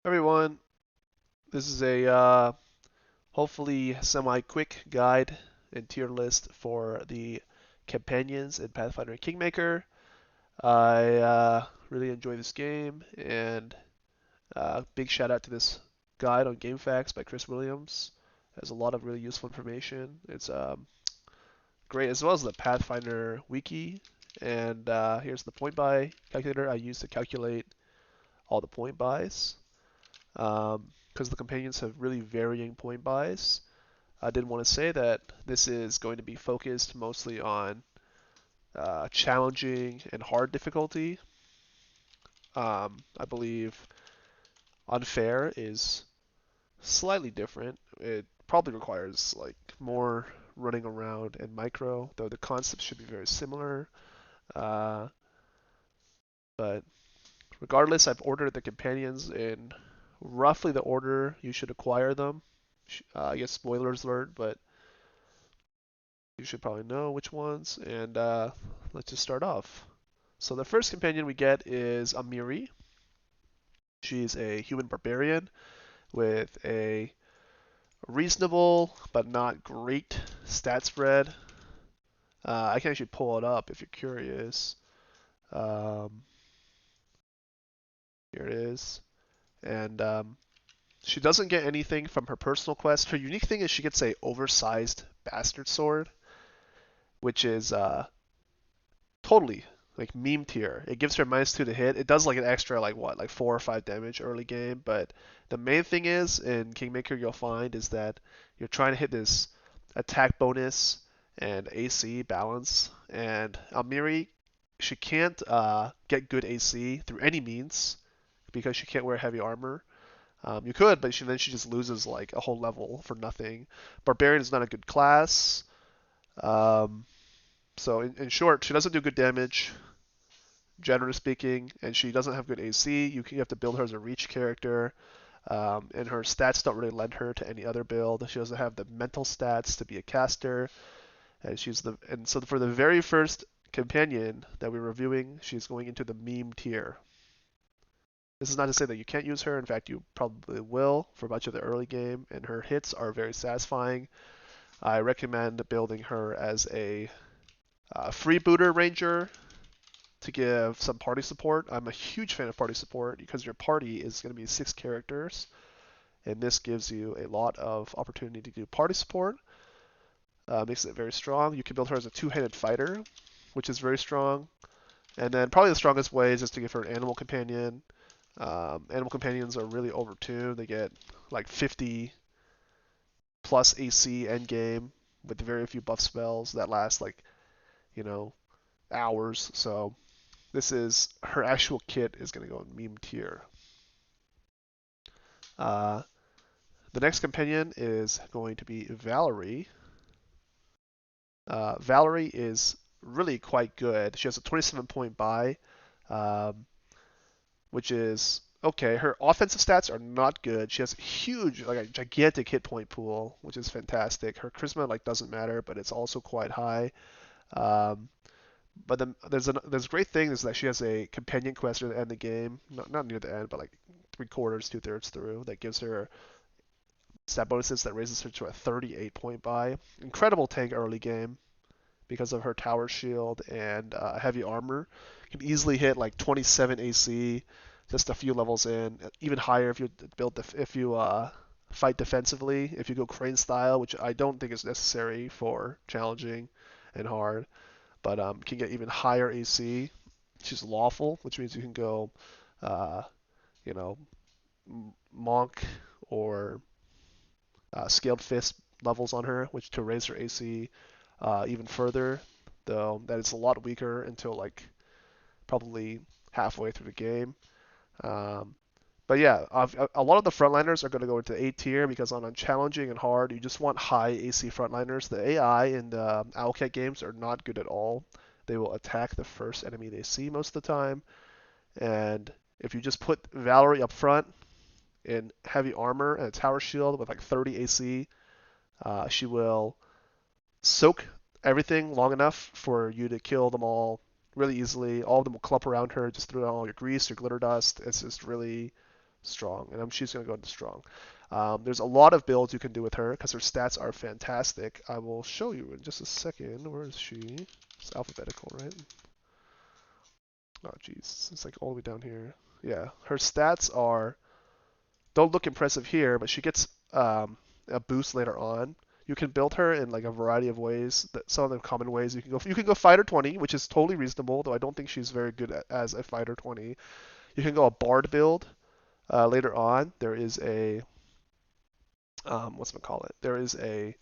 Everyone, this is a hopefully semi-quick guide and tier list for the companions in Pathfinder Kingmaker. I really enjoy this game, and big shout out to this guide on GameFAQs by Chris Williams. It has a lot of really useful information. It's great, as well as the Pathfinder wiki. And here's the point buy calculator I use to calculate all the point buys. Because the companions have really varying point buys. I did want to say that this is going to be focused mostly on challenging and hard difficulty. I believe unfair is slightly different. It probably requires like more running around and micro, though the concepts should be very similar. Uh, but regardless, I've ordered the companions in roughly the order you should acquire them. I guess spoilers alert, but you should probably know which ones. And let's just start off. So the first companion we get is Amiri. She's a human barbarian with a reasonable but not great stat spread. I can actually pull it up if you're curious. Um, Here it is. And she doesn't get anything from her personal quest. Her unique thing is she gets a oversized bastard sword, which is totally like meme tier. It gives her -2 to hit. It does like an extra like what, like 4 or 5 damage early game. But the main thing is in Kingmaker you'll find is that you're trying to hit this attack bonus and AC balance. And Amiri, she can't get good AC through any means because she can't wear heavy armor. You could, but then she just loses like a whole level for nothing. Barbarian is not a good class. Um, so in short, she doesn't do good damage generally speaking, and she doesn't have good AC. You have to build her as a reach character, and her stats don't really lend her to any other build. She doesn't have the mental stats to be a caster, and so for the very first companion that we're reviewing, she's going into the meme tier. This is not to say that you can't use her. In fact, you probably will for much of the early game, and her hits are very satisfying. I recommend building her as a freebooter ranger to give some party support. I'm a huge fan of party support because your party is going to be 6 characters, and this gives you a lot of opportunity to do party support. Makes it very strong. You can build her as a two-handed fighter, which is very strong. And then probably the strongest way is just to give her an animal companion. Animal companions are really overtuned. They get like 50 plus AC end game with very few buff spells that last like, you know, hours. So this is her actual kit is going to go in meme tier. Uh, the next companion is going to be Valerie. Valerie is really quite good. She has a 27 point buy, um, which is okay. Her offensive stats are not good. She has a huge, like a gigantic hit point pool, which is fantastic. Her charisma like doesn't matter, but it's also quite high. Um, but then there's a great thing is that she has a companion quest at the end of the game, not near the end, but like 3/4, 2/3 through, that gives her stat bonuses that raises her to a 38 point buy. Incredible tank early game because of her tower shield and heavy armor. Can easily hit like 27 AC just a few levels in, even higher if you fight defensively. If you go crane style, which I don't think is necessary for challenging and hard, but can get even higher AC. She's lawful, which means you can go, uh, you know, monk or scaled fist levels on her, which to raise her AC even further. Though that is a lot weaker until like probably halfway through the game. Um, but yeah, a lot of the frontliners are going to go into A tier because on challenging and hard, you just want high AC frontliners. The AI in the Owlcat games are not good at all. They will attack the first enemy they see most of the time. And if you just put Valerie up front in heavy armor and a tower shield with like 30 AC, she will soak everything long enough for you to kill them all really easily. All of them will clump around her, just throw out all your grease, your glitter dust. It's just really strong, and she's going to go into strong. There's a lot of builds you can do with her because her stats are fantastic. I will show you in just a second. Where is she? It's alphabetical, right? Oh, jeez. It's like all the way down here. Yeah, her stats don't look impressive here, but she gets a boost later on. You can build her in like a variety of ways. Some of the common ways you can go fighter 20, which is totally reasonable, though I don't think she's very good as a fighter 20. You can go a bard build. Later on, there is a There is a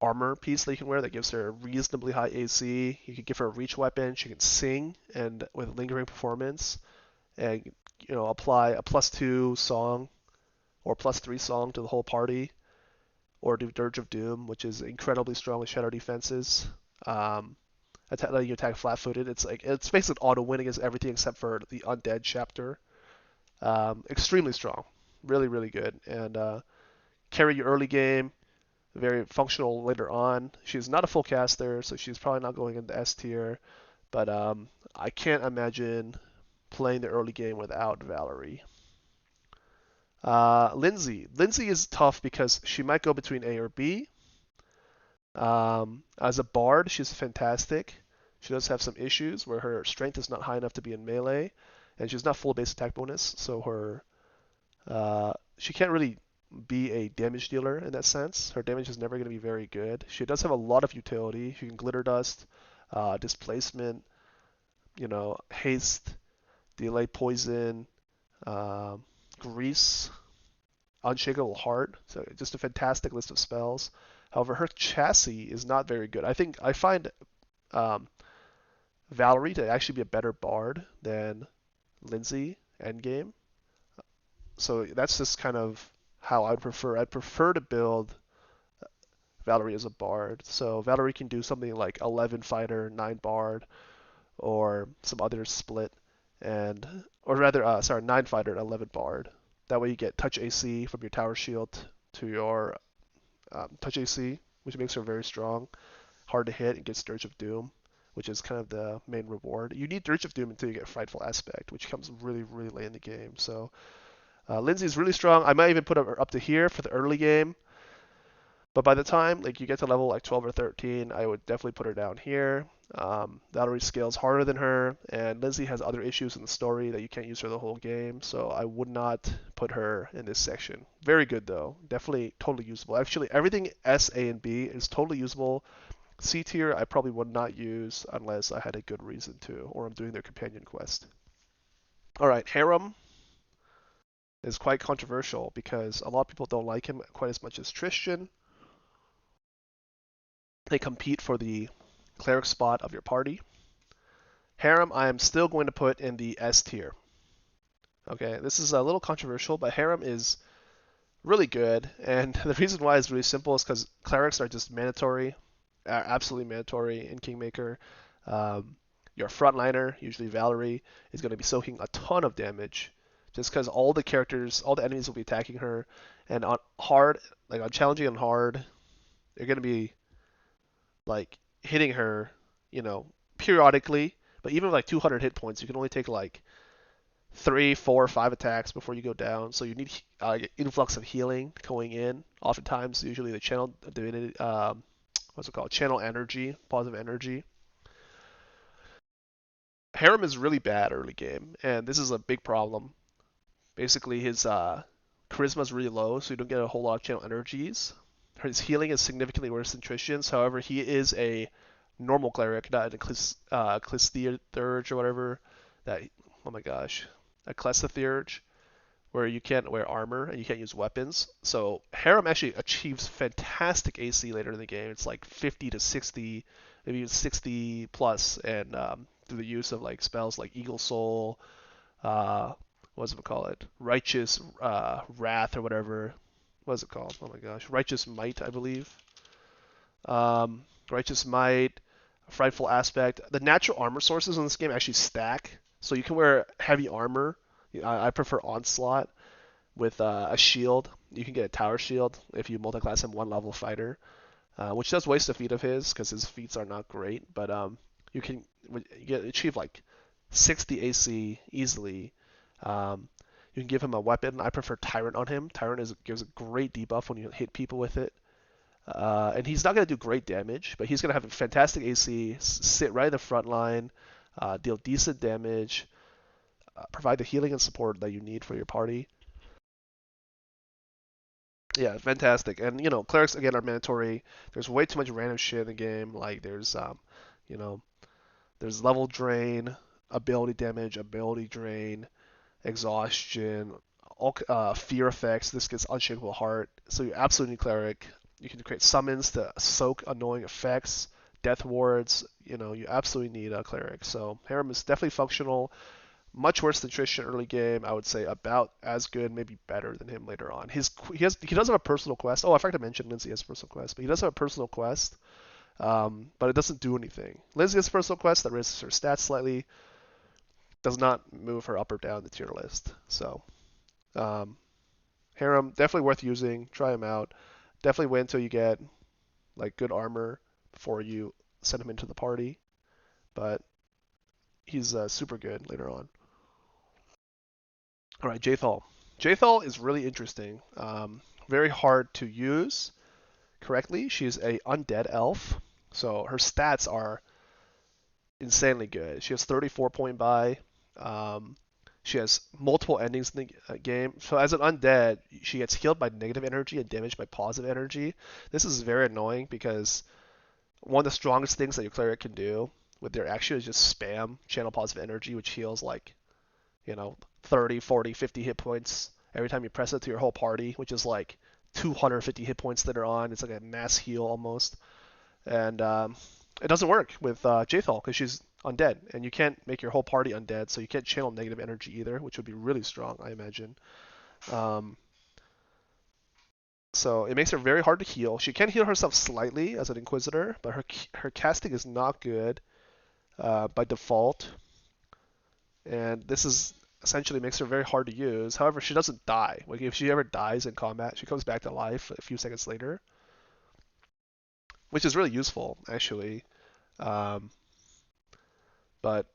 armor piece that you can wear that gives her reasonably high AC. You can give her a reach weapon. She can sing and with lingering performance, and apply a +2 song or +3 song to the whole party, or do Dirge of Doom, which is incredibly strong with shadow defenses. Letting you attack flat-footed. It's basically auto win against everything except for the undead chapter. Extremely strong, really really good, and carry your early game. Very functional later on. She's not a full caster, so she's probably not going into S tier, but I can't imagine playing the early game without Valerie. Linzi. Linzi is tough because she might go between A or B. As a bard, she's fantastic. She does have some issues where her strength is not high enough to be in melee, and she's not full base attack bonus, so she can't really be a damage dealer in that sense. Her damage is never going to be very good. She does have a lot of utility. She can glitter dust, displacement, haste, delay poison, grease, unshakable heart. So just a fantastic list of spells. However, her chassis is not very good. I find Valerie to actually be a better bard than Linzi endgame. So that's just kind of how I'd prefer. I'd prefer to build Valerie as a bard. So Valerie can do something like 11 fighter, 9 bard, or some other split, or rather, 9 fighter and 11 bard. That way you get touch AC from your tower shield to your touch AC, which makes her very strong, hard to hit, and gets Dirge of Doom, which is kind of the main reward. You need Dirge of Doom until you get Frightful Aspect, which comes really, really late in the game. So Linzi is really strong. I might even put her up to here for the early game. But by the time you get to level like 12 or 13, I would definitely put her down here. Valerie scales harder than her, and Linzi has other issues in the story that you can't use her the whole game, so I would not put her in this section. Very good though, definitely totally usable. Actually, everything S, A, and B is totally usable. C tier I probably would not use unless I had a good reason to, or I'm doing their companion quest. Alright, Harrim is quite controversial because a lot of people don't like him quite as much as Tristian. They compete for the cleric spot of your party. Harrim, I am still going to put in the S tier. Okay, this is a little controversial, but Harrim is really good, and the reason why is really simple is because clerics are just mandatory, absolutely mandatory in Kingmaker. Your frontliner, usually Valerie, is going to be soaking a ton of damage just because all the enemies will be attacking her, and on hard, like on challenging and hard, they're going to be like hitting her, periodically. But even with like 200 hit points, you can only take like 3, 4, 5 attacks before you go down. So you need influx of healing going in. Oftentimes, usually the channel divinity, what's it called? Channel energy, positive energy. Harrim is really bad early game, and this is a big problem. Basically, his charisma is really low, so you don't get a whole lot of channel energies. His healing is significantly worse than Tristian's. However, he is a normal cleric, not a Clistheurge or whatever. Oh my gosh, a Clistheurge, where you can't wear armor and you can't use weapons. So Harrim actually achieves fantastic AC later in the game. It's like 50 to 60, maybe even 60 plus, and through the use of like spells like Eagle Soul, what's it called? Righteous Wrath or whatever. What is it called? Oh my gosh, Righteous Might, I believe. Righteous Might, Frightful Aspect. The natural armor sources in this game actually stack, so you can wear heavy armor. I prefer Onslaught with a shield. You can get a tower shield if you multi-class him 1 level fighter, which does waste a feat of his because his feats are not great. But you can achieve like 60 AC easily. You You can give him a weapon. I prefer Tyrant on him. Gives a great debuff when you hit people with it. And he's not going to do great damage, but he's going to have a fantastic AC, sit right in the front line, deal decent damage, provide the healing and support that you need for your party. Yeah, fantastic. And clerics again are mandatory. There's way too much random shit in the game. Like you know, there's level drain, ability damage, ability drain, exhaustion, all fear effects. This gets unshakable heart. So you absolutely need cleric. You can create summons to soak annoying effects, death wards. You absolutely need a cleric. So Harrim is definitely functional. Much worse than Tristian early game. I would say about as good, maybe better than him later on. He does have a personal quest. Oh, I forgot to mention Linzi has a personal quest, but he does have a personal quest, but it doesn't do anything. Linzi has a personal quest that raises her stats slightly, does not move her up or down the tier list. So Harrim definitely worth using. Try him out. Definitely wait until you get like good armor before you send him into the party, but he's super good later on. All right, Jaethal. Jaethal is really interesting. Very hard to use correctly. She's a undead elf, so her stats are insanely good. She has 34 point buy. She has multiple endings in the game. So as an undead, she gets healed by negative energy and damaged by positive energy. This is very annoying because one of the strongest things that your cleric can do with their action is just spam channel positive energy, which heals like 30, 40, 50 hit points every time you press it to your whole party, which is like 250 hit points later on. It's like a mass heal almost. And it doesn't work with Jaethal because she's undead, and you can't make your whole party undead, so you can't channel negative energy either, which would be really strong, I imagine. Um, so it makes her very hard to heal. She can heal herself slightly as an Inquisitor, but her casting is not good by default, and this is essentially makes her very hard to use. However, she doesn't die. Like if she ever dies in combat, she comes back to life a few seconds later, which is really useful actually. Um, but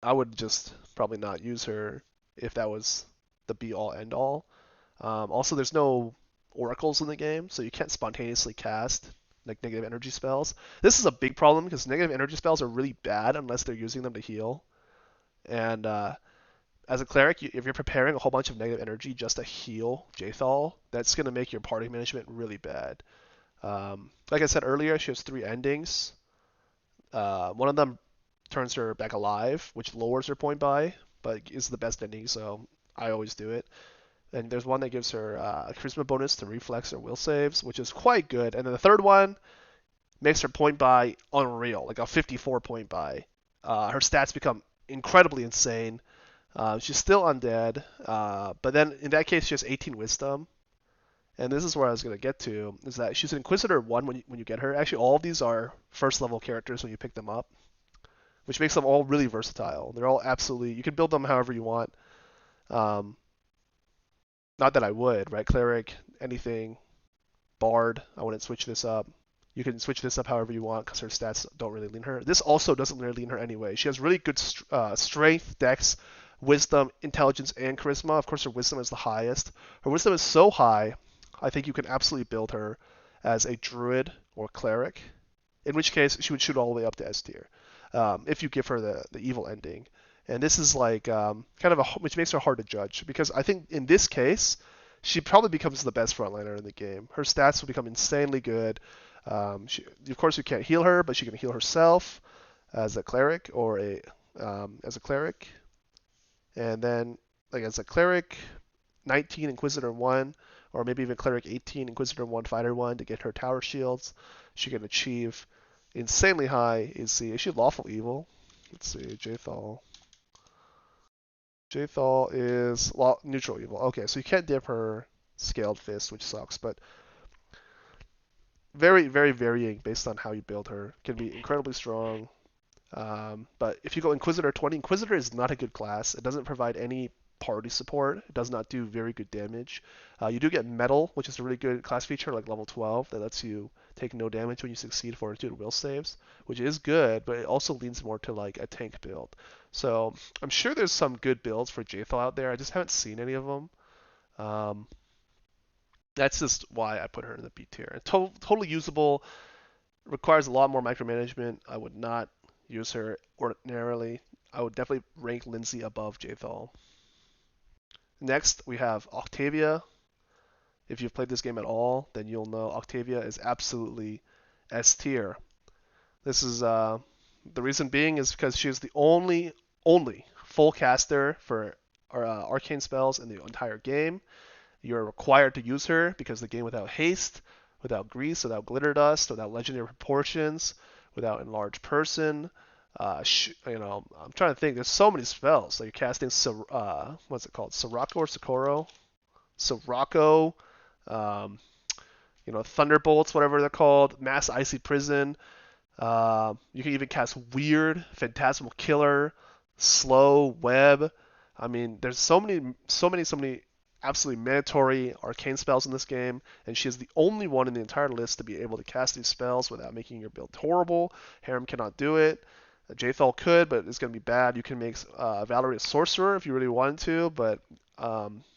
I would just probably not use her if that was the be all end all. Also, there's no oracles in the game, so you can't spontaneously cast like negative energy spells. This is a big problem because negative energy spells are really bad unless they're using them to heal. And as a cleric, if you're preparing a whole bunch of negative energy just to heal Jaethal, that's going to make your party management really bad. Like I said earlier, she has 3 endings. One of them turns her back alive, which lowers her point buy, but is the best ending, so I always do it. And there's one that gives her a charisma bonus to reflex or will saves, which is quite good. And then the third one makes her point buy unreal, like a 54 point buy. Her stats become incredibly insane. She's still undead, but then in that case she has 18 wisdom. And this is where I was going to get to, is that she's an Inquisitor 1 when you get her. Actually, all of these are first level characters when you pick them up, which makes them all really versatile. They're all absolutely, you can build them however you want. Not that I would, right? Cleric, anything, Bard, I wouldn't switch this up. You can switch this up however you want because her stats don't really lean her. This also doesn't really lean her anyway. She has really good strength, dex, wisdom, intelligence, and charisma. Of course, her wisdom is the highest. Her wisdom is so high, I think you can absolutely build her as a druid or cleric, in which case she would shoot all the way up to S tier if you give her the evil ending. And this is like kind of which makes her hard to judge because I think in this case she probably becomes the best frontliner in the game. Her stats will become insanely good. Of course, you can't heal her, but she can heal herself as a cleric or as a cleric. And then like as a cleric, 19 Inquisitor 1, or maybe even cleric 18 Inquisitor 1 Fighter 1 to get her tower shields. She can achieve insanely high AC. Is she lawful evil? Let's see, Jaethal. Jaethal is neutral evil. Okay, so you can't dip her scaled fist, which sucks, but very, very varying based on how you build her. Can be incredibly strong. But if you go Inquisitor 20, Inquisitor is not a good class. It doesn't provide any party support. It does not do very good damage. You do get Metal, which is a really good class feature, like level 12, that lets you take no damage when you succeed fortitude will saves, which is good, but it also leans more to like a tank build. So I'm sure there's some good builds for Jaethal out there. I just haven't seen any of them. That's just why I put her in the B tier. Totally usable, requires a lot more micromanagement. I would not use her ordinarily. I would definitely rank Linzi above Jaethal. Next, we have Octavia. If you've played this game at all, then you'll know Octavia is absolutely S tier. This is the reason being is because she is the only full caster for arcane spells in the entire game. You're required to use her because the game without haste, without grease, without glitter dust, without legendary proportions, without enlarged person. I'm trying to think. There's so many spells. Like you're casting, what's it called? Sirocco or Socorro? Sirocco. Um, Thunderbolts, whatever they're called. Mass Icy Prison. You can even cast Weird, Phantasmal Killer, Slow, Web. I mean, there's so many absolutely mandatory arcane spells in this game, and she is the only one in the entire list to be able to cast these spells without making your build horrible. Harrim cannot do it. Jaethal could, but it's going to be bad. You can make Valerie a sorcerer if you really wanted to, but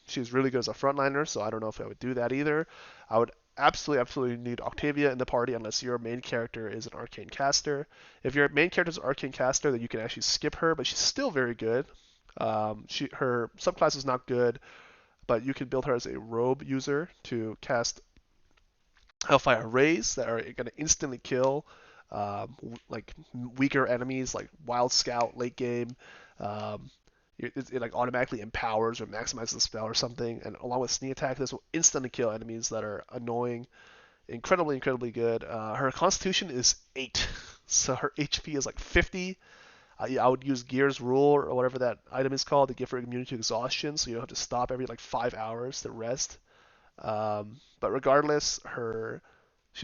she's really good as a frontliner, so I don't know if I would do that either. I would absolutely need Octavia in the party unless your main character is an arcane caster. If your main character is an arcane caster, then you can actually skip her, but she's still very good. Her subclass is not good, but you can build her as a robe user to cast Hellfire Rays that are going to instantly kill like weaker enemies like Wild Scout late game. It like automatically empowers or maximizes the spell or something, and along with sneak attack, this will instantly kill enemies that are annoying. Incredibly good. Her Constitution is 8, so her HP is like 50. I would use Gear's Rule or whatever that item is called to give her immunity to exhaustion, so you don't have to stop every like 5 hours to rest. But regardless,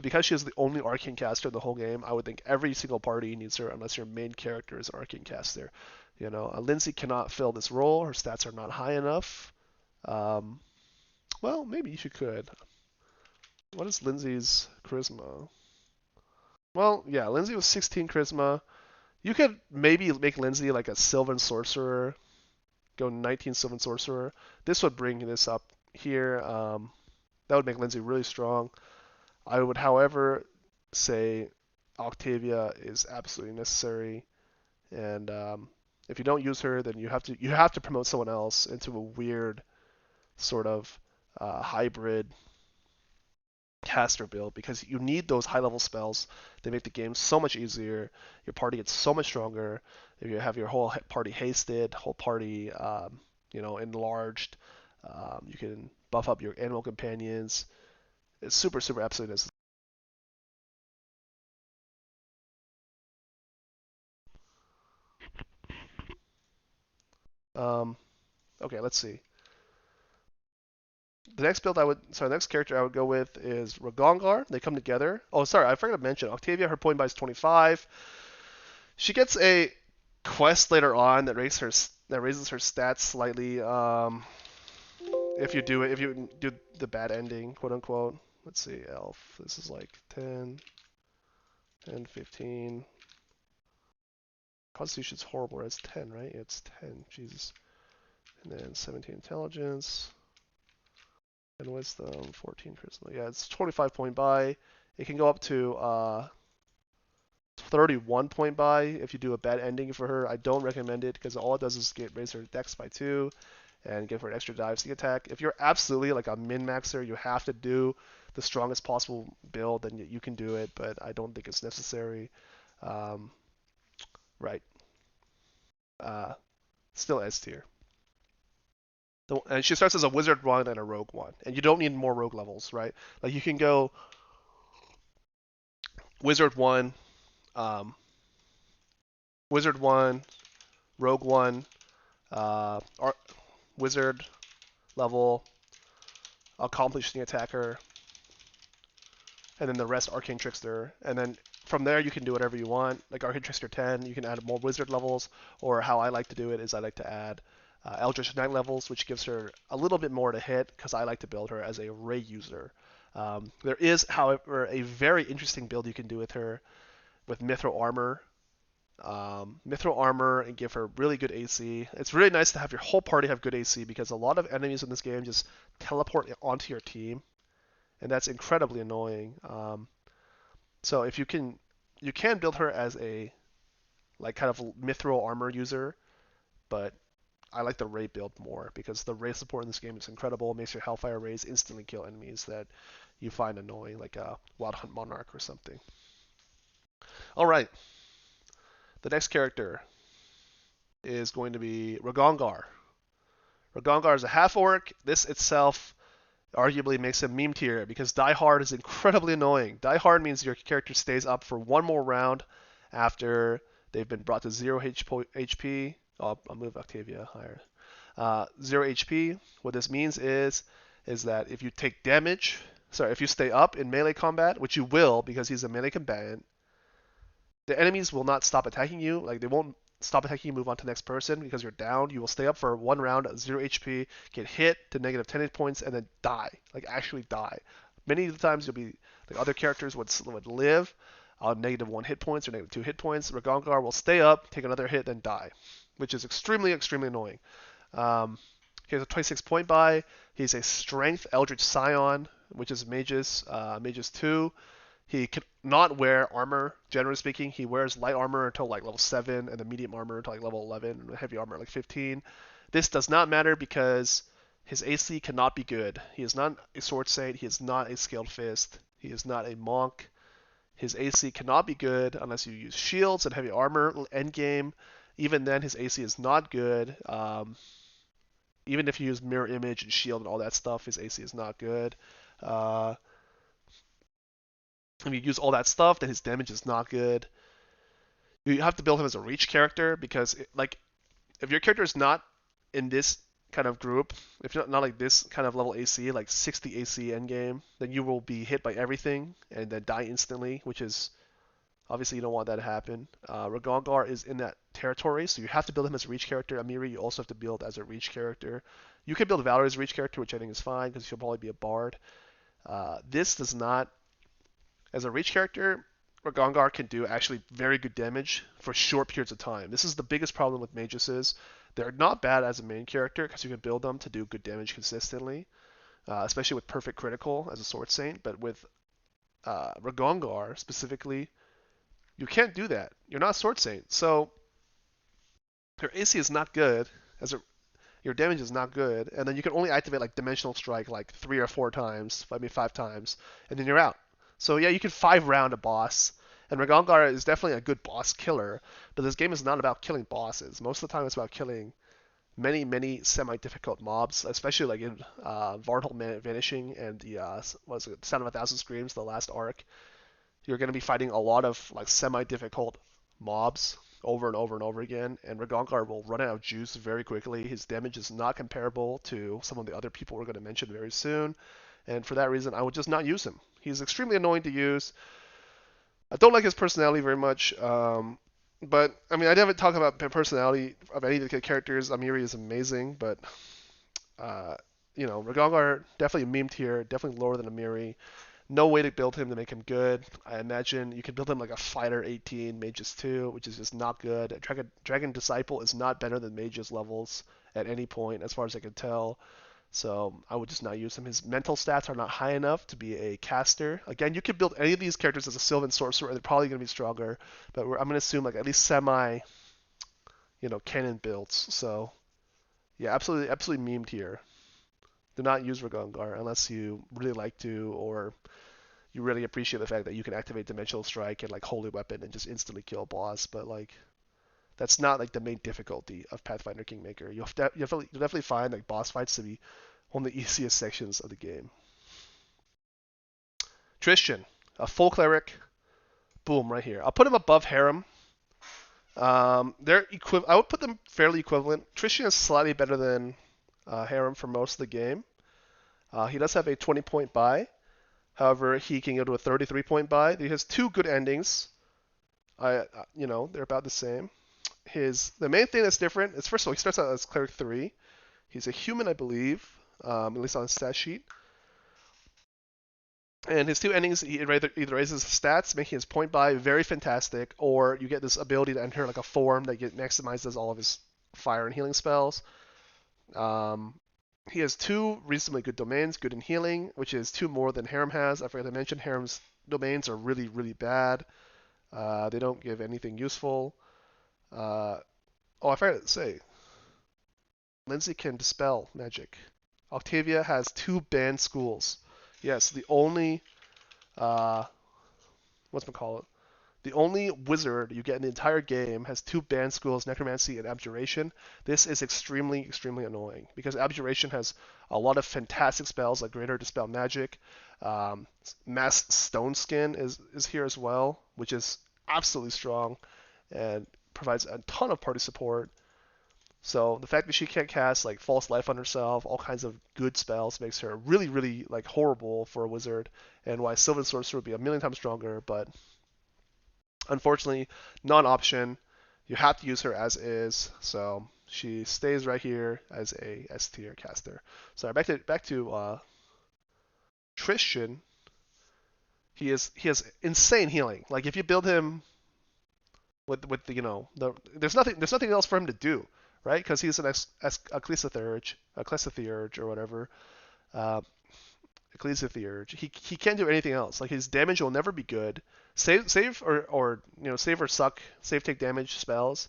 because she is the only arcane caster in the whole game, I would think every single party needs her unless your main character is an arcane caster. Linzi cannot fill this role. Her stats are not high enough. Well, maybe she could. What is Linzi's charisma? Well, yeah, Linzi was 16 charisma. You could maybe make Linzi like a Sylvan Sorcerer. Go 19 Sylvan Sorcerer. This would bring this up here. That would make Linzi really strong. I would, however, say Octavia is absolutely necessary, and if you don't use her, then you have to promote someone else into a weird sort of hybrid caster build because you need those high level spells. They make the game so much easier. Your party gets so much stronger. If you have your whole party hasted, whole party enlarged, you can buff up your animal companions. It's super absolutely necessary. Okay, let's see. The next character I would go with is Regongar. They come together. Oh, sorry, I forgot to mention Octavia. Her point buy is 25. She gets a quest later on that raises her stats slightly. If you do the bad ending, quote unquote. Let's see, elf. This is like 10, 15. Constitution's horrible. It's 10, right? It's 10. Jesus. And then 17 intelligence. And wisdom, 14 charisma. Yeah, it's 25 point buy. It can go up to 31 point buy if you do a bad ending for her. I don't recommend it because all it does is raise her dex by 2 and give her an extra dive sneak attack. If you're absolutely like a min-maxer, you have to do the strongest possible build, then you can do it, but I don't think it's necessary. Right. Still S tier. And she starts as a wizard 1 and a rogue 1. And you don't need more rogue levels, right? Like you can go wizard 1, wizard 1, rogue 1, wizard level, accomplishing attacker, and then the rest arcane trickster. And then from there you can do whatever you want. Like arcane trickster 10, you can add more wizard levels, or how I like to do it is I like to add Eldritch Knight levels, which gives her a little bit more to hit because I like to build her as a Ray user. There is, however, a very interesting build you can do with her with Mithril Armor. Mithril Armor and give her really good AC. It's really nice to have your whole party have good AC because a lot of enemies in this game just teleport onto your team, and that's incredibly annoying. So if you can build her as a like kind of Mithril Armor user, but I like the Ray build more because the Ray support in this game is incredible. It makes your Hellfire Rays instantly kill enemies that you find annoying, like a Wild Hunt Monarch or something. All right, the next character is going to be Regongar. Regongar is a half orc. This itself arguably makes him meme tier because Die Hard is incredibly annoying. Die Hard means your character stays up for one more round after they've been brought to 0 HP. Oh, I'll move Octavia higher. 0 HP. What this means is that if you take damage, if you stay up in melee combat, which you will because he's a melee combatant, the enemies will not stop attacking you. Like they won't stop attacking you, move on to the next person because you're down. You will stay up for one round at 0 HP, get hit to negative 10 hit points, and then die. Like actually die. Many of the times you'll be like other characters would live on negative 1 hit points or negative 2 hit points. Regongar will stay up, take another hit, then die, which is extremely annoying. He has a 26 point buy. He's a strength Eldritch Scion, which is mages 2. He cannot wear armor, generally speaking. He wears light armor until like level 7, and the medium armor until like level 11, and heavy armor like 15. This does not matter because his AC cannot be good. He is not a sword saint. He is not a scaled fist. He is not a monk. His AC cannot be good unless you use shields and heavy armor endgame. Even then, his AC is not good. Even if you use mirror image and shield and all that stuff, his AC is not good. If you use all that stuff, then his damage is not good. You have to build him as a reach character because, if your character is not in this kind of group, if not like this kind of level AC, like 60 AC endgame, then you will be hit by everything and then die instantly, which is obviously you don't want that to happen. Regongar is in that territory, so you have to build him as a reach character. Amiri, you also have to build as a reach character. You can build Valerie as a reach character, which I think is fine because she'll probably be a bard. This does not. As a reach character, Regongar can do actually very good damage for short periods of time. This is the biggest problem with mages is they're not bad as a main character because you can build them to do good damage consistently, especially with perfect critical as a sword saint. But with Regongar specifically, you can't do that. You're not a sword saint, so your AC is not good. Your damage is not good, and then you can only activate like Dimensional Strike like 3 or 4 times, maybe 5 times, and then you're out. So yeah, you can 5-round a boss, and Regongar is definitely a good boss killer, but this game is not about killing bosses. Most of the time it's about killing many semi-difficult mobs, especially like in Jaethal Vanishing and the Sound of a Thousand Screams, the last arc. You're going to be fighting a lot of like semi-difficult mobs over and over and over again, and Regongar will run out of juice very quickly. His damage is not comparable to some of the other people we're going to mention very soon, and for that reason, I would just not use him. He's extremely annoying to use. I don't like his personality very much, but I mean, I haven't talked about the personality of any of the characters. Amiri is amazing, but Regongar definitely a meme tier, definitely lower than Amiri. No way to build him to make him good. I imagine you could build him like a Fighter 18, Mages 2, which is just not good. Dragon Disciple is not better than Mages levels at any point, as far as I can tell. So I would just not use him. His mental stats are not high enough to be a caster. Again, you could build any of these characters as a Sylvan Sorcerer, and they're probably going to be stronger. But I'm going to assume like at least canon builds. So yeah, absolutely memed here. Do not use Regongar unless you really like to, or you really appreciate the fact that you can activate Dimensional Strike and like Holy Weapon and just instantly kill a boss. But like, that's not like the main difficulty of Pathfinder Kingmaker. You'll definitely find like boss fights to be one of the easiest sections of the game. Tristian, a full cleric, boom, right here. I'll put him above Harrim. I would put them fairly equivalent. Tristian is slightly better than Harrim for most of the game. He does have a 20-point buy. However, he can go to a 33-point buy. He has 2 good endings. They're about the same. The main thing that's different is, first of all, he starts out as Cleric 3. He's a human, I believe, at least on his stat sheet. And his two endings, he either raises his stats, making his point buy very fantastic, or you get this ability to enter like a form that maximizes all of his fire and healing spells. Um, he has two reasonably good domains, good in healing, which is two more than Harrim has. I forgot to mention Harrim's domains are really, really bad. They don't give anything useful. I forgot to say, Linzi can dispel magic. Octavia has two banned schools. Yes, the only uh, what's it call it? The only wizard you get in the entire game has two banned schools, Necromancy and Abjuration. This is extremely, extremely annoying because Abjuration has a lot of fantastic spells like Greater Dispel Magic. Mass Stone Skin is here as well, which is absolutely strong and provides a ton of party support. So the fact that she can't cast like False Life on herself, all kinds of good spells, makes her really, really like horrible for a wizard, and why Sylvan Sorcerer would be a million times stronger. But unfortunately, non-option. You have to use her as is, so she stays right here as a S tier caster. So back to Tristian. He has insane healing. Like if you build him with the, there's nothing else for him to do, right? Because he's an Ecclesiarch or whatever. Uh, Ecclesiarch. He can't do anything else. Like his damage will never be good. Save or save or suck, save take damage spells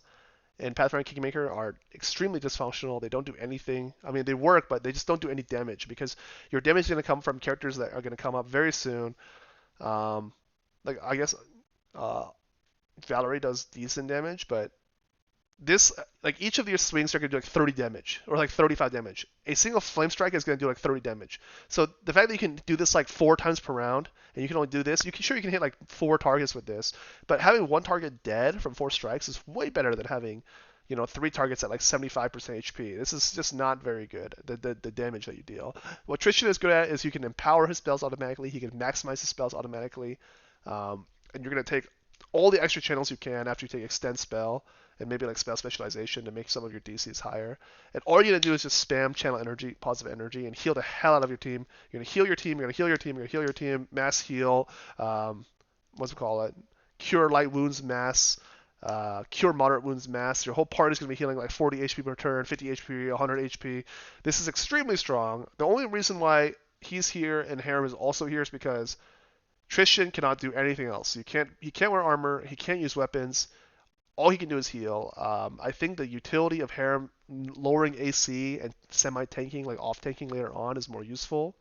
and Pathfinder Kingmaker are extremely dysfunctional. They don't do anything. I mean, they work, but they just don't do any damage because your damage is going to come from characters that are going to come up very soon. Um, like I guess uh, Valerie does decent damage, but this like each of these swings are going to do like 30 damage or like 35 damage. A single flame strike is going to do like 30 damage. So the fact that you can do this like 4 times per round and you can only do this, you can hit like 4 targets with this, but having one target dead from 4 strikes is way better than having 3 targets at like 75% HP. This is just not very good. The damage that you deal. What Tristian is good at is you can empower his spells automatically. He can maximize his spells automatically, and you're going to take all the extra channels you can after you take extend spell and maybe like spell specialization to make some of your DCs higher. And all you're gonna do is just spam channel energy, positive energy, and heal the hell out of your team. You're gonna heal your team. You're gonna heal your team. You're gonna heal your team. Mass heal. What's it call it? Cure light wounds mass. Cure moderate wounds mass. Your whole party's gonna be healing like 40 HP per turn, 50 HP, 100 HP. This is extremely strong. The only reason why he's here and Harrim is also here is because Tristian cannot do anything else. He can't wear armor. He can't use weapons. All he can do is heal. I think the utility of Harrim lowering AC and semi-tanking, like off-tanking later on, is more useful.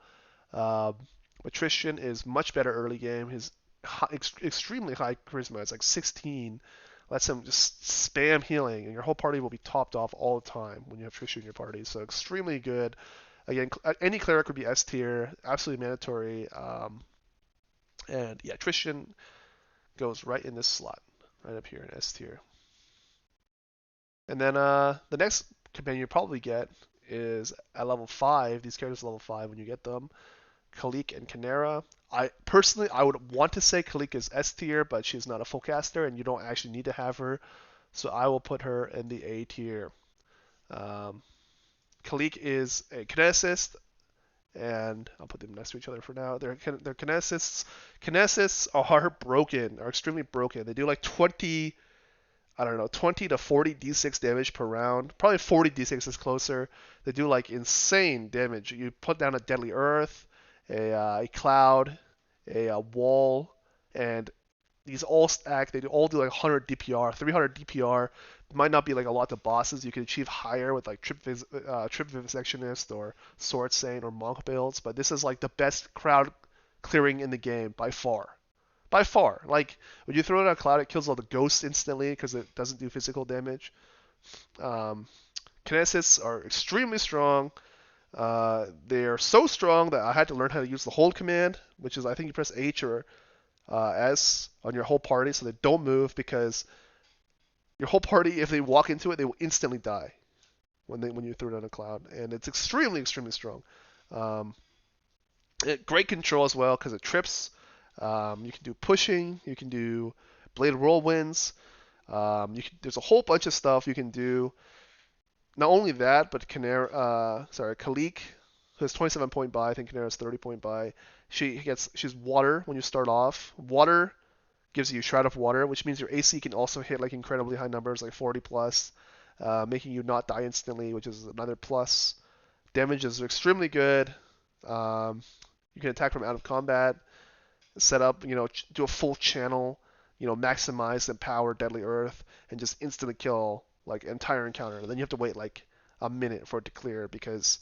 Um, but Tristian is much better early game. His extremely high charisma, it's like 16, lets him just spam healing, and your whole party will be topped off all the time when you have Tristian in your party. So extremely good. Again, any cleric would be S tier, absolutely mandatory. And yeah, Tristian goes right in this slot, right up here in S tier. And then the next companion you probably get is at level 5. These characters are level 5 when you get them. Kalikke and Kanerah. I would want to say Kalikke is S tier, but she's not a full caster, and you don't actually need to have her. So I will put her in the A tier. Kalikke is a kineticist, and I'll put them next to each other for now. They're kineticists. Kineticists are extremely broken. They do like 20 to 40 d6 damage per round. Probably 40 d6 is closer. They do like insane damage. You put down a deadly earth, a cloud, a wall, and these all stack. They all do like 100 DPR, 300 DPR. Might not be like a lot to bosses. You can achieve higher with like Trip Vivisectionist or Sword Saint or Monk builds, but this is like the best crowd clearing in the game by far. By far. Like, when you throw it on a cloud, it kills all the ghosts instantly because it doesn't do physical damage. Kineticists are extremely strong. They are so strong that I had to learn how to use the hold command, which is I think you press H or S on your whole party so they don't move, because your whole party, if they walk into it, they will instantly die when you throw it on a cloud. And it's extremely, extremely strong. Great control as well because it trips. You can do pushing. You can do blade whirlwinds. There's a whole bunch of stuff you can do. Not only that, but Kalikke who has 27 point buy. I think Kanerah's 30 point buy. She's water when you start off. Water gives you Shroud of Water, which means your AC can also hit like incredibly high numbers, like 40 plus, making you not die instantly, which is another plus. Damage is extremely good. You can attack from out of combat, set up, do a full channel, maximize and power Deadly Earth, and just instantly kill like entire encounter. And then you have to wait like a minute for it to clear because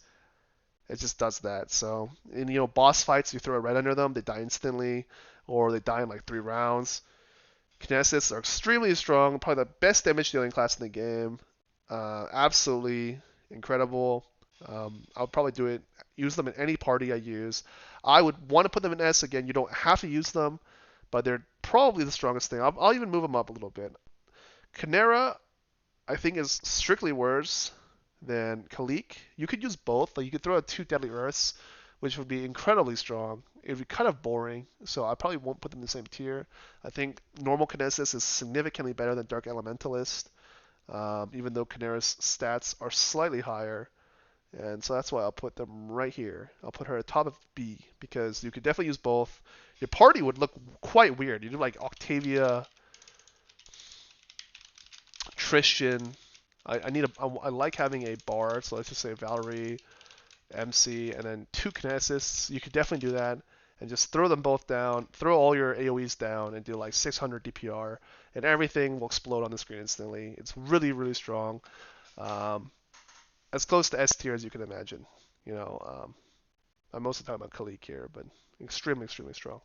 it just does that. So, and boss fights, you throw it right under them, they die instantly, or they die in like 3 rounds. Kinesists are extremely strong, probably the best damage dealing class in the game. Absolutely incredible. I'll probably use them in any party I use. I would want to put them in S again. You don't have to use them, but they're probably the strongest thing. I'll even move them up a little bit. Kanerah, I think, is strictly worse than Kalikke. You could use both. Like you could throw out 2 Deadly Earths, which would be incredibly strong. It would be kind of boring, so I probably won't put them in the same tier. I think normal Kinesis is significantly better than Dark Elementalist, even though Kanerah's stats are slightly higher. And so that's why I'll put them right here. I'll put her at top of B because you could definitely use both. Your party would look quite weird. You do like Octavia, Tristian. I like having a bard, so let's just say Valerie, MC, and then 2 Kinesists. You could definitely do that and just throw them both down, throw all your AoEs down, and do like 600 DPR, and everything will explode on the screen instantly. It's really, really strong. As close to S tier as you can imagine. I'm mostly talking about Kalikke here, but extremely, extremely strong.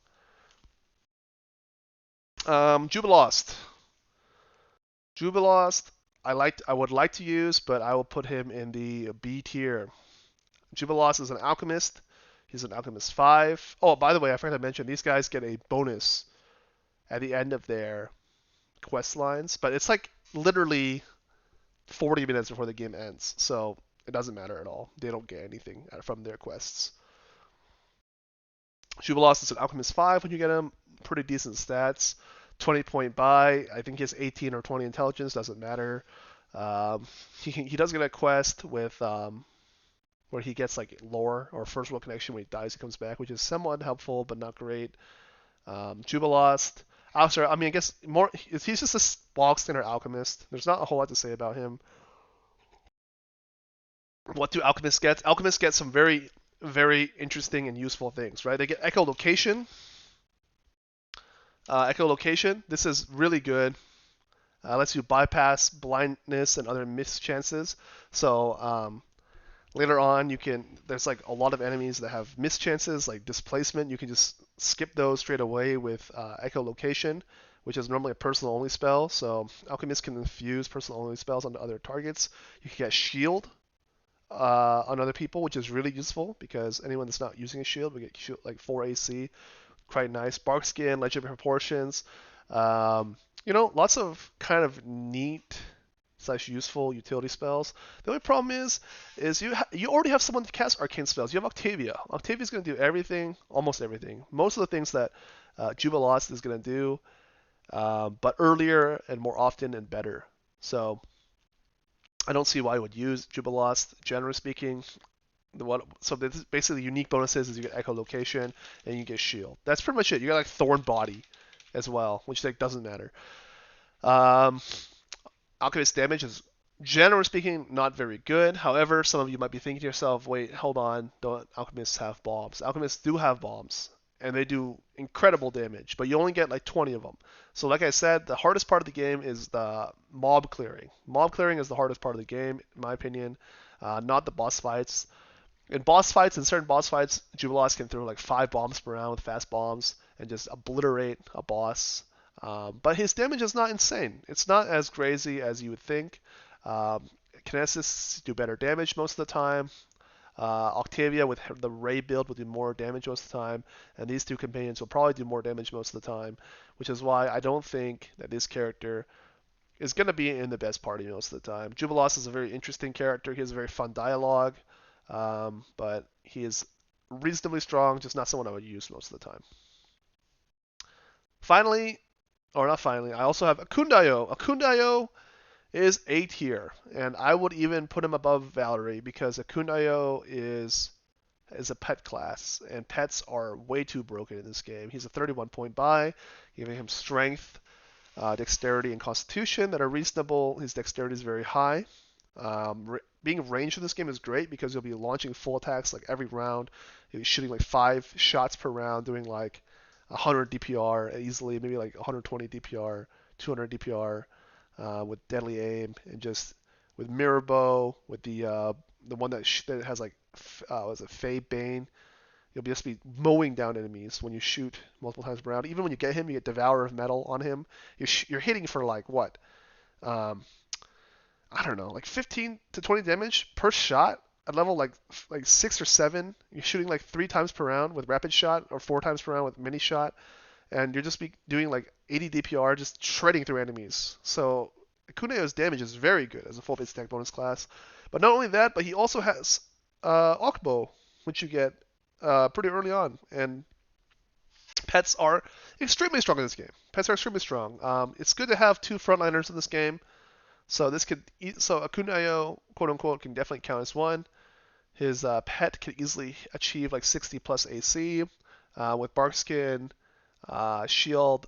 Jubilost. Jubilost, I would like to use, but I will put him in the B tier. Jubilost is an alchemist. He's an alchemist 5. Oh, by the way, I forgot to mention these guys get a bonus at the end of their quest lines, but it's like literally 40 minutes before the game ends, so it doesn't matter at all. They don't get anything from their quests. Jubilost is an Alchemist 5 when you get him. Pretty decent stats. 20 point buy. I think he has 18 or 20 intelligence. Doesn't matter. He does get a quest with where he gets like lore or first world connection when he dies. He comes back, which is somewhat helpful but not great. Jubilost. I guess more. He's just a bog standard alchemist. There's not a whole lot to say about him. What do alchemists get? Alchemists get some very, very interesting and useful things, right? They get echolocation. Echolocation. This is really good. Lets you bypass blindness and other mischances. So later on, there's like a lot of enemies that have mischances, like displacement. You can just skip those straight away with echolocation, which is normally a personal only spell. So alchemists can infuse personal only spells onto other targets. You can get shield on other people, which is really useful because anyone that's not using a shield will get like 4 AC. Quite nice. Bark skin, legendary proportions. Lots of kind of neat / useful utility spells. The only problem is you already have someone to cast arcane spells. You have Octavia. Octavia's going to do everything, almost everything. Most of the things that Jubilost is going to do, but earlier and more often and better. So I don't see why I would use Jubilost, generally speaking. So basically unique bonuses is you get echolocation and you get shield. That's pretty much it. You got like thorn body as well, which like doesn't matter. Alchemist damage is generally speaking not very good. However, some of you might be thinking to yourself, wait, hold on, don't alchemists have bombs? Alchemists do have bombs, and they do incredible damage, but you only get like 20 of them. So like I said, the hardest part of the game is the mob clearing. Mob clearing is the hardest part of the game, in my opinion, not the boss fights. In certain boss fights, Jubilost can throw like 5 bombs per round with fast bombs and just obliterate a boss. But his damage is not insane. It's not as crazy as you would think. Kinesists do better damage most of the time. Octavia with the Ray build will do more damage most of the time, and these 2 companions will probably do more damage most of the time, which is why I don't think that this character is going to be in the best party most of the time. Jubilost is a very interesting character. He has a very fun dialogue, but he is reasonably strong, just not someone I would use most of the time. Finally, or not finally, I also have Ekundayo. Ekundayo is A tier, and I would even put him above Valerie because Ekundayo is is a pet class, and pets are way too broken in this game. He's a 31 point buy, giving him strength, dexterity, and constitution that are reasonable. His dexterity is very high. Being ranged in this game is great because you'll be launching full attacks like every round. You'll be shooting like 5 shots per round, doing like 100 DPR easily, maybe like 120 DPR, 200 DPR with deadly aim, and just with mirror bow, with the one that has like was it Fey Bane. You'll just be mowing down enemies when you shoot multiple times per round. Even when you get him, you get Devourer of Metal on him. You're hitting for like what? Um, I don't know, like 15 to 20 damage per shot at level like 6 or 7. You're shooting like 3 times per round with rapid shot or 4 times per round with mini shot, and you're just be doing like 80 DPR, just shredding through enemies. So Ekundayo's damage is very good as a full base attack bonus class. But not only that, but he also has Okbo, which you get pretty early on, and pets are extremely strong in this game. Pets are extremely strong. It's good to have 2 frontliners in this game. So Ekundayo, quote unquote, can definitely count as one. His pet can easily achieve like 60 plus AC with Barkskin, Shield,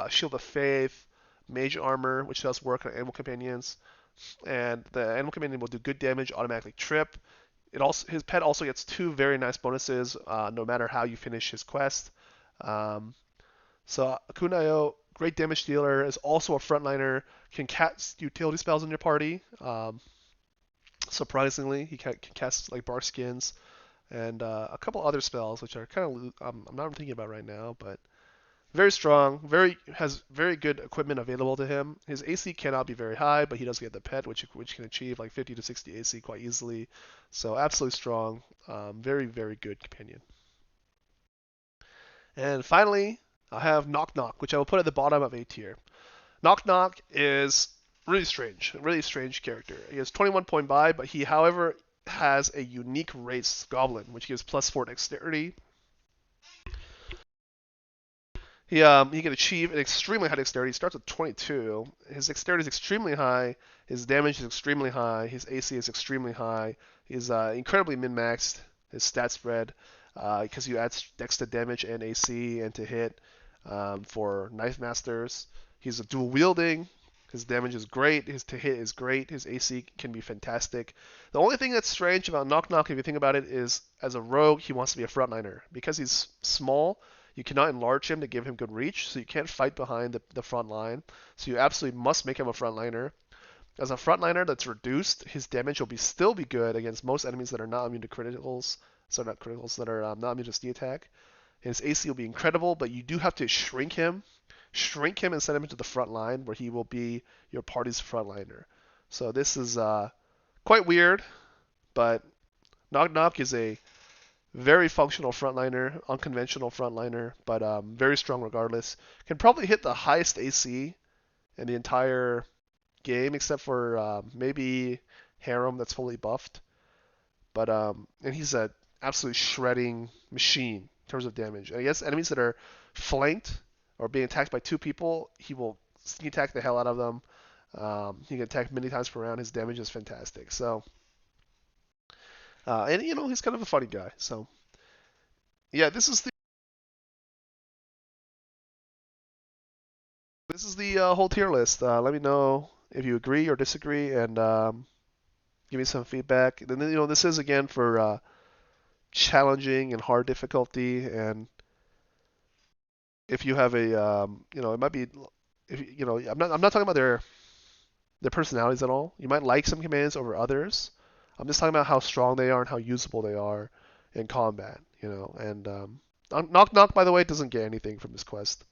Shield of Faith, Mage Armor, which does work on Animal Companions, and the Animal Companion will do good damage, automatically trip. His pet also gets 2 very nice bonuses no matter how you finish his quest. So Ekundayo, great damage dealer, is also a frontliner, can cast utility spells in your party. Surprisingly, he can cast like Barkskins and a couple other spells, which are kind of I'm not thinking about right now, but very strong. Has very good equipment available to him. His AC cannot be very high, but he does get the pet, which can achieve like 50 to 60 AC quite easily. So absolutely strong. Very good companion. And finally, I have Nok-Nok, which I will put at the bottom of A tier. Nok-Nok is really strange character. He has 21 point buy, but he, however, has a unique race goblin, which gives +4 dexterity. He can achieve an extremely high dexterity. He starts with 22. His dexterity is extremely high. His damage is extremely high. His AC is extremely high. He's incredibly min-maxed. His stat spread because you add dex to damage and AC and to hit for Knife Masters. He's a dual wielding. His damage is great. His to hit is great. His AC can be fantastic. The only thing that's strange about Nok-Nok, if you think about it, is as a rogue, he wants to be a frontliner. Because he's small, you cannot enlarge him to give him good reach, so you can't fight behind the front line. So you absolutely must make him a frontliner. As a frontliner that's reduced, his damage will still be good against most enemies that are not immune to criticals. So not criticals, that are not immune to sneak attack. His AC will be incredible, but you do have to shrink him and send him into the front line where he will be your party's frontliner. So this is quite weird, but Nok-Nok is a very functional frontliner, unconventional frontliner, but very strong regardless. Can probably hit the highest AC in the entire game, except for maybe Harrim that's fully buffed. But and he's an absolute shredding machine in terms of damage. And I guess enemies that are flanked or being attacked by 2 people, he will sneak attack the hell out of them. He can attack many times per round. His damage is fantastic. So, and he's kind of a funny guy. So, yeah, this is the whole tier list. Let me know if you agree or disagree, and give me some feedback. And then this is again for challenging and hard difficulty, and if you have a it might be if I'm not talking about their personalities at all. You might like some commands over others. I'm just talking about how strong they are and how usable they are in combat. And Nok-Nok, by the way, doesn't get anything from this quest,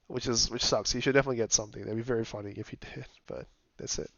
which sucks. He should definitely get something. That'd be very funny if he did, but that's it.